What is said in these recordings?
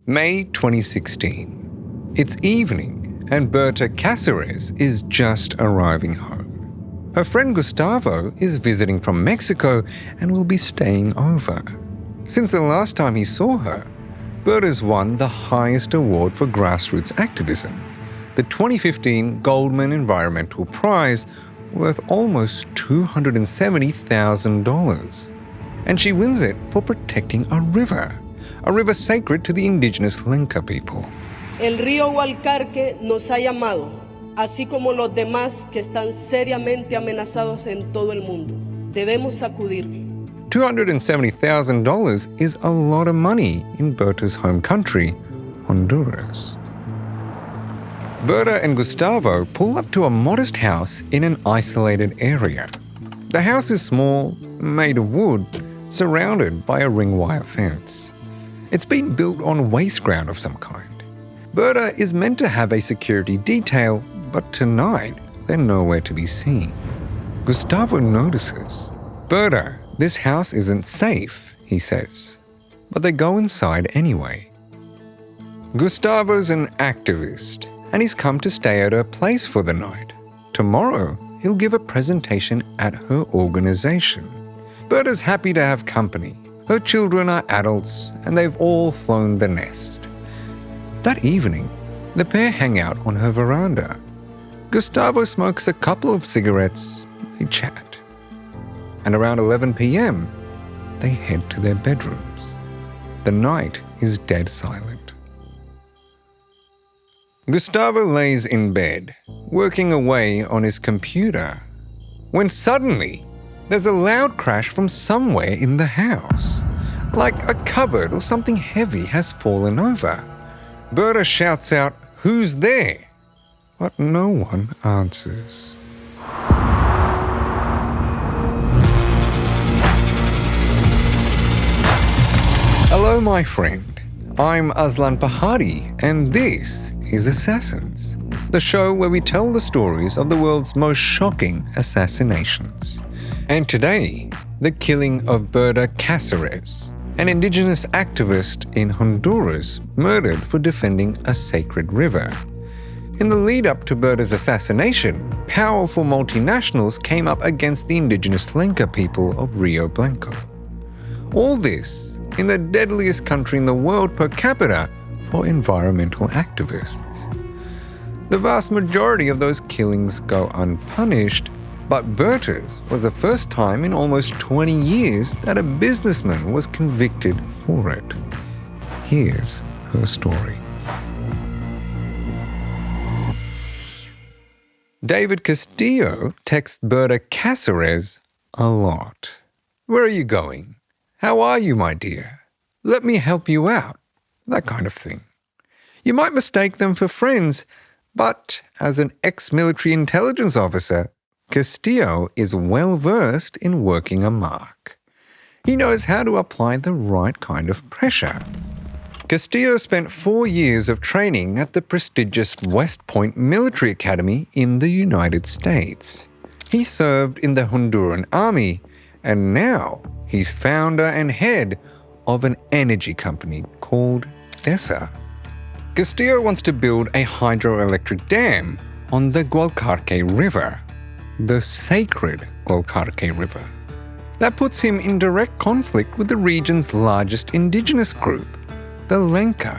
May 2016. It's evening and Berta Cáceres is just arriving home. Her friend Gustavo is visiting from Mexico and will be staying over. Since the last time he saw her, Berta's won the highest award for grassroots activism, the 2015 Goldman Environmental Prize, worth almost $270,000. And she wins it for protecting a river sacred to the indigenous Lenca people. El Río Gualcarque nos ha llamado, así como los demás que están seriamente amenazados en todo el mundo. Debemos sacudir. $270,000 is a lot of money in Berta's home country, Honduras. Berta and Gustavo pull up to a modest house in an isolated area. The house is small, made of wood, surrounded by a ring wire fence. It's been built on waste ground of some kind. Berta is meant to have a security detail, but tonight they're nowhere to be seen. Gustavo notices. Berta, this house isn't safe, he says. But they go inside anyway. Gustavo's an activist, and he's come to stay at her place for the night. Tomorrow, he'll give a presentation at her organization. Berta's happy to have company. Her children are adults, and they've all flown the nest. That evening, the pair hang out on her veranda. Gustavo smokes a couple of cigarettes, they chat. And around 11 p.m., they head to their bedrooms. The night is dead silent. Gustavo lays in bed, working away on his computer, when suddenly there's a loud crash from somewhere in the house, like a cupboard or something heavy has fallen over. Berta shouts out, "Who's there?" But no one answers. Hello, my friend. I'm Aslan Pahari, and this is Assassins, the show where we tell the stories of the world's most shocking assassinations. And today, the killing of Berta Cáceres, an indigenous activist in Honduras murdered for defending a sacred river. In the lead-up to Berta's assassination, powerful multinationals came up against the indigenous Lenca people of Rio Blanco. All this in the deadliest country in the world per capita for environmental activists. The vast majority of those killings go unpunished, but Berta's was the first time in almost 20 years that a businessman was convicted for it. Here's her story. David Castillo texts Berta Cáceres a lot. "Where are you going? How are you, my dear? Let me help you out." That kind of thing. You might mistake them for friends, but as an ex-military intelligence officer, Castillo is well-versed in working a mark. He knows how to apply the right kind of pressure. Castillo spent 4 years of training at the prestigious West Point Military Academy in the United States. He served in the Honduran army, and now he's founder and head of an energy company called Tejas. Castillo wants to build a hydroelectric dam on the Gualcarque River, the sacred Gualcarque River. That puts him in direct conflict with the region's largest indigenous group, the Lenca.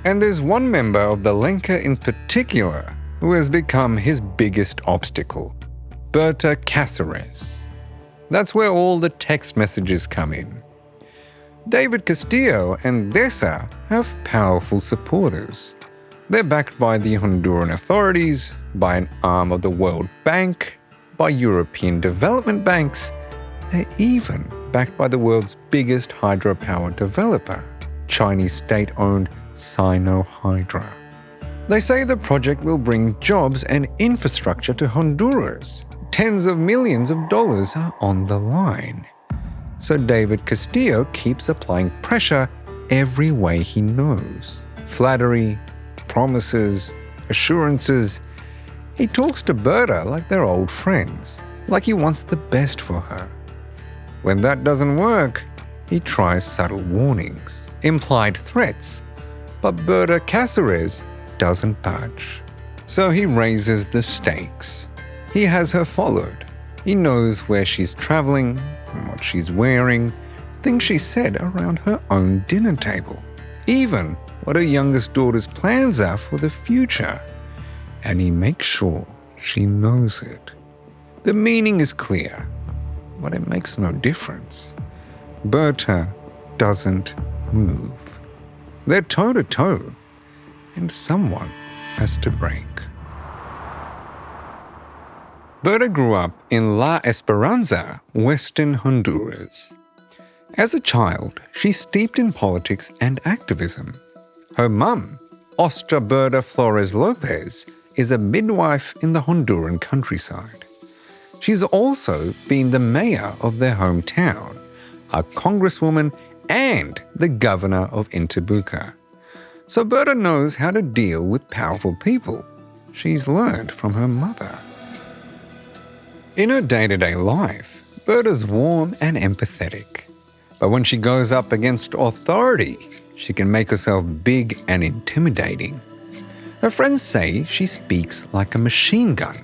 And there's one member of the Lenca in particular who has become his biggest obstacle, Berta Cáceres. That's where all the text messages come in. David Castillo and Tejas have powerful supporters. They're backed by the Honduran authorities, by an arm of the World Bank, by European development banks. They're even backed by the world's biggest hydropower developer, Chinese state-owned Sino-Hydro. They say the project will bring jobs and infrastructure to Honduras. Tens of millions of dollars are on the line. So David Castillo keeps applying pressure every way he knows. Flattery, promises, assurances. He talks to Berta like they're old friends, like he wants the best for her. When that doesn't work, he tries subtle warnings, implied threats, But Berta Cáceres doesn't budge. So he raises the stakes. He has her followed. He knows where she's traveling, what she's wearing, things she said around her own dinner table, even what her youngest daughter's plans are for the future. And he makes sure she knows it. The meaning is clear, but it makes no difference. Berta doesn't move. They're toe-to-toe, and someone has to break. Berta grew up in La Esperanza, western Honduras. As a child, she's steeped in politics and activism. Her mum, Ostra Berta Flores Lopez, is a midwife in the Honduran countryside. She's also been the mayor of their hometown, a congresswoman, and the governor of Intibucá. So Berta knows how to deal with powerful people. She's learned from her mother. In her day-to-day life, Berta's warm and empathetic. But when she goes up against authority, she can make herself big and intimidating. Her friends say she speaks like a machine gun.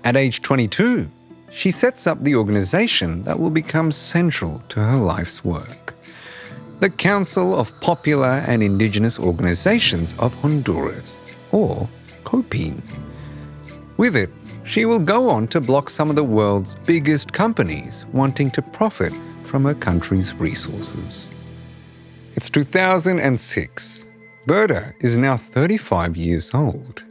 At age 22, she sets up the organization that will become central to her life's work. The Council of Popular and Indigenous Organizations of Honduras, or COPIN. With it, she will go on to block some of the world's biggest companies wanting to profit from her country's resources. It's 2006. Berta is now 35 years old.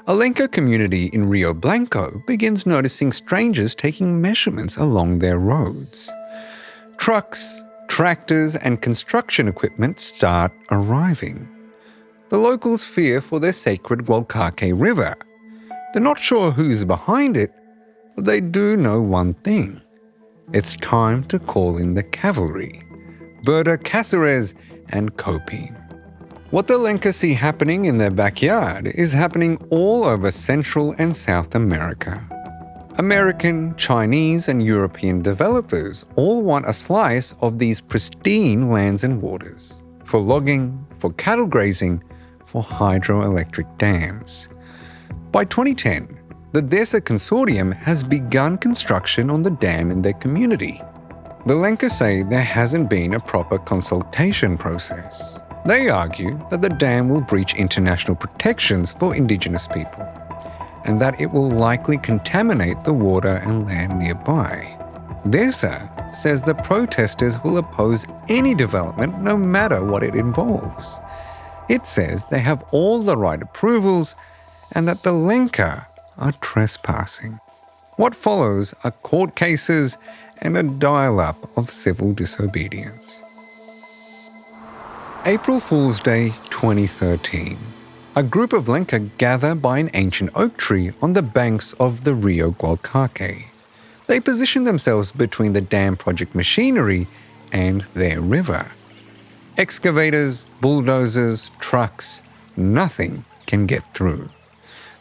A Lenca community in Rio Blanco begins noticing strangers taking measurements along their roads. Trucks, tractors, and construction equipment start arriving. The locals fear for their sacred Gualcarque River. They're not sure who's behind it, but they do know one thing. It's time to call in the cavalry, Berta Cáceres and COPIN. What the Lenca see happening in their backyard is happening all over Central and South America. American, Chinese, and European developers all want a slice of these pristine lands and waters for logging, for cattle grazing, for hydroelectric dams. By 2010, the DESA Consortium has begun construction on the dam in their community. The Lenca say there hasn't been a proper consultation process. They argue that the dam will breach international protections for Indigenous people, and that it will likely contaminate the water and land nearby. DESA says the protesters will oppose any development no matter what it involves. It says they have all the right approvals and that the Lenca are trespassing. What follows are court cases and a dial-up of civil disobedience. April Fool's Day 2013. A group of Lenca gather by an ancient oak tree on the banks of the Rio Gualcarque. They position themselves between the dam project machinery and their river. Excavators, bulldozers, trucks, nothing can get through.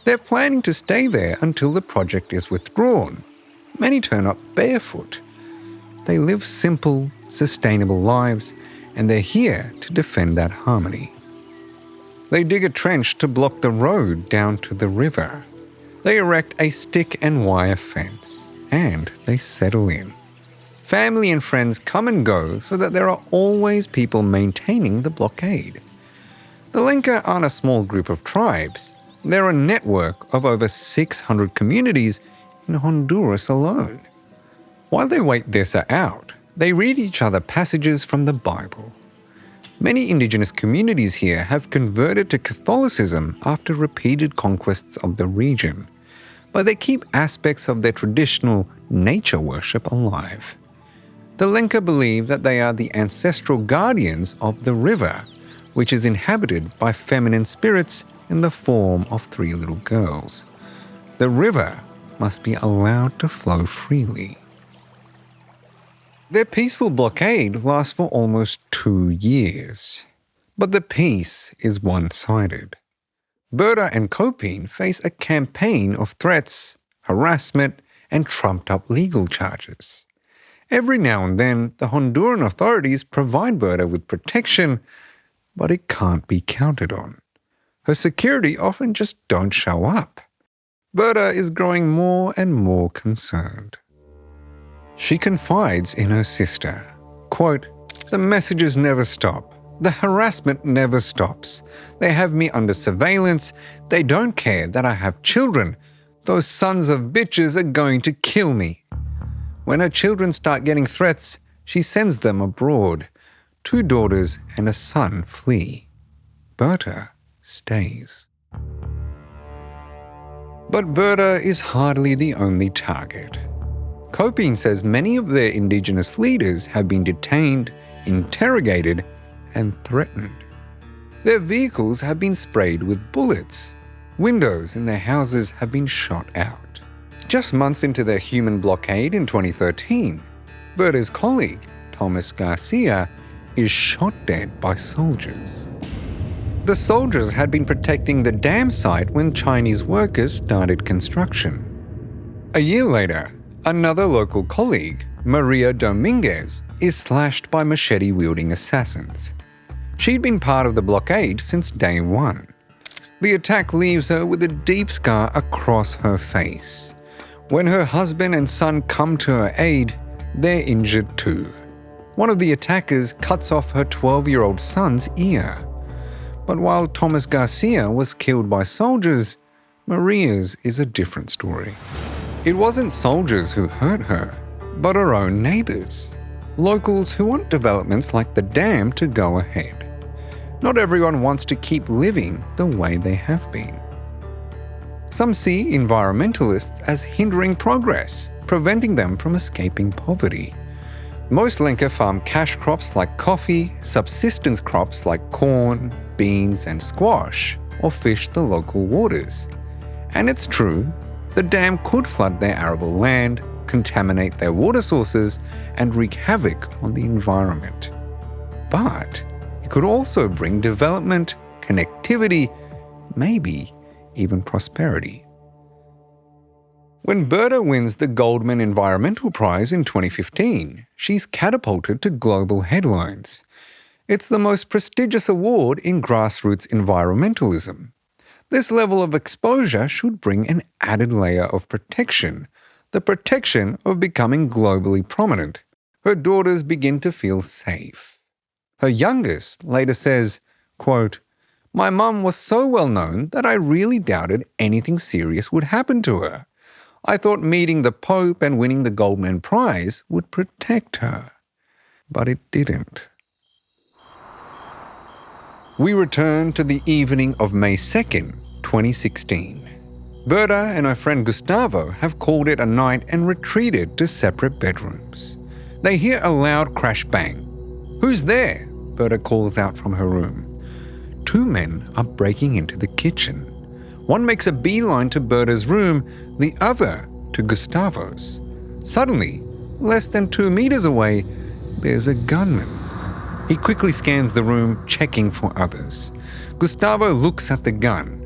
They're planning to stay there until the project is withdrawn. Many turn up barefoot. They live simple, sustainable lives, and they're here to defend that harmony. They dig a trench to block the road down to the river. They erect a stick and wire fence, and they settle in. Family and friends come and go so that there are always people maintaining the blockade. The Lenca aren't a small group of tribes. They're a network of over 600 communities in Honduras alone. While they wait DESA out, they read each other passages from the Bible. Many Indigenous communities here have converted to Catholicism after repeated conquests of the region, but they keep aspects of their traditional nature worship alive. The Lenca believe that they are the ancestral guardians of the river, which is inhabited by feminine spirits in the form of 3 little girls. The river must be allowed to flow freely. Their peaceful blockade lasts for almost 2 years. But the peace is one-sided. Berta and COPIN face a campaign of threats, harassment, and trumped-up legal charges. Every now and then, the Honduran authorities provide Berta with protection, but it can't be counted on. Her security often just don't show up. Berta is growing more and more concerned. She confides in her sister, quote, "The messages never stop. The harassment never stops. They have me under surveillance. They don't care that I have children. Those sons of bitches are going to kill me." When her children start getting threats, she sends them abroad. 2 daughters and a son flee. Berta stays. But Berta is hardly the only target. Coping says many of their Indigenous leaders have been detained, interrogated, and threatened. Their vehicles have been sprayed with bullets. Windows in their houses have been shot out. Just months into their human blockade in 2013, Berta's colleague, Thomas Garcia, is shot dead by soldiers. The soldiers had been protecting the dam site when Chinese workers started construction. A year later, another local colleague, Maria Dominguez, is slashed by machete-wielding assassins. She'd been part of the blockade since day one. The attack leaves her with a deep scar across her face. When her husband and son come to her aid, they're injured too. One of the attackers cuts off her 12-year-old son's ear. But while Thomas Garcia was killed by soldiers, Maria's is a different story. It wasn't soldiers who hurt her, but her own neighbours. Locals who want developments like the dam to go ahead. Not everyone wants to keep living the way they have been. Some see environmentalists as hindering progress, preventing them from escaping poverty. Most Lenca farm cash crops like coffee, subsistence crops like corn, beans and squash, or fish the local waters. And it's true, the dam could flood their arable land, contaminate their water sources, and wreak havoc on the environment. But it could also bring development, connectivity, maybe even prosperity. When Berta wins the Goldman Environmental Prize in 2015, she's catapulted to global headlines. It's the most prestigious award in grassroots environmentalism. This level of exposure should bring an added layer of protection, the protection of becoming globally prominent. Her daughters begin to feel safe. Her youngest later says, quote, "My mum was so well known that I really doubted anything serious would happen to her. I thought meeting the Pope and winning the Goldman Prize would protect her. But it didn't." We return to the evening of May 2nd, 2016. Berta and her friend Gustavo have called it a night and retreated to separate bedrooms. They hear a loud crash bang. "Who's there?" Berta calls out from her room. 2 men are breaking into the kitchen. One makes a beeline to Berta's room, the other to Gustavo's. Suddenly, less than 2 meters away, there's a gunman. He quickly scans the room, checking for others. Gustavo looks at the gun,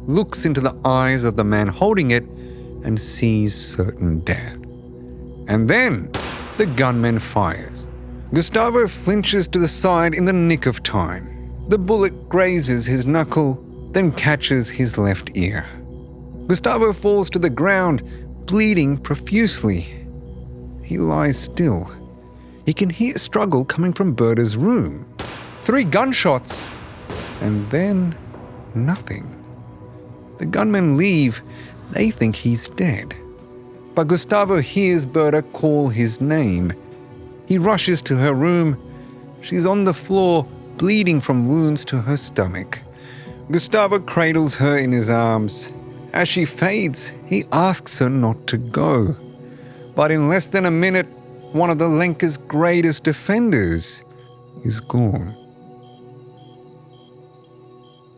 looks into the eyes of the man holding it, and sees certain death. And then, the gunman fires. Gustavo flinches to the side in the nick of time. The bullet grazes his knuckle, then catches his left ear. Gustavo falls to the ground, bleeding profusely. He lies still. He can hear struggle coming from Berta's room. 3 gunshots, and then nothing. The gunmen leave. They think he's dead. But Gustavo hears Berta call his name. He rushes to her room. She's on the floor, bleeding from wounds to her stomach. Gustavo cradles her in his arms. As she fades, he asks her not to go. But in less than a minute, one of the Lenca's greatest defenders is gone.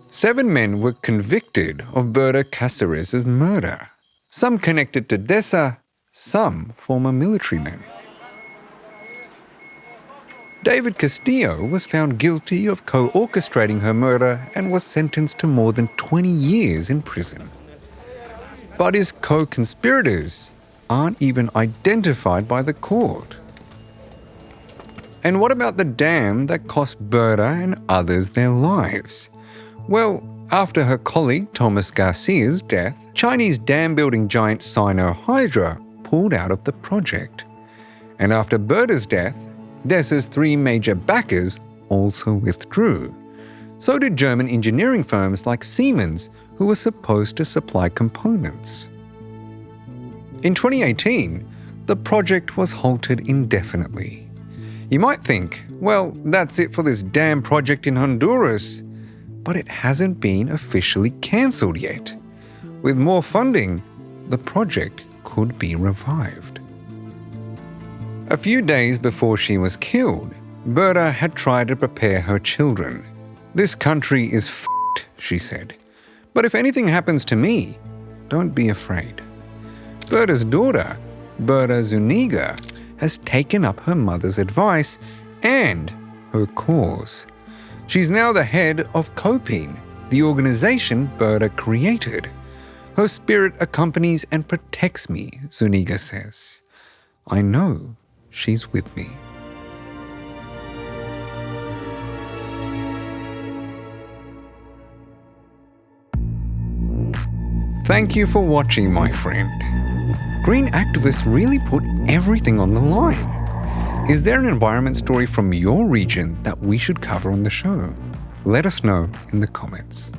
7 men were convicted of Berta Cáceres' murder. Some connected to Dessa, some former military men. David Castillo was found guilty of co-orchestrating her murder and was sentenced to more than 20 years in prison. But his co-conspirators aren't even identified by the court. And what about the dam that cost Berta and others their lives? Well, after her colleague Thomas Garcia's death, Chinese dam-building giant Sino-Hydro pulled out of the project. And after Berta's death, Dessa's 3 major backers also withdrew. So did German engineering firms like Siemens, who were supposed to supply components. In 2018, the project was halted indefinitely. You might think, well, that's it for this damn project in Honduras. But it hasn't been officially cancelled yet. With more funding, the project could be revived. A few days before she was killed, Berta had tried to prepare her children. "This country is f***ed," she said. "But if anything happens to me, don't be afraid." Berta's daughter, Berta Zuniga, has taken up her mother's advice and her cause. She's now the head of COPIN, the organization Berta created. "Her spirit accompanies and protects me," Zuniga says. "I know she's with me." Thank you for watching, my friend. Green activists really put everything on the line. Is there an environment story from your region that we should cover on the show? Let us know in the comments.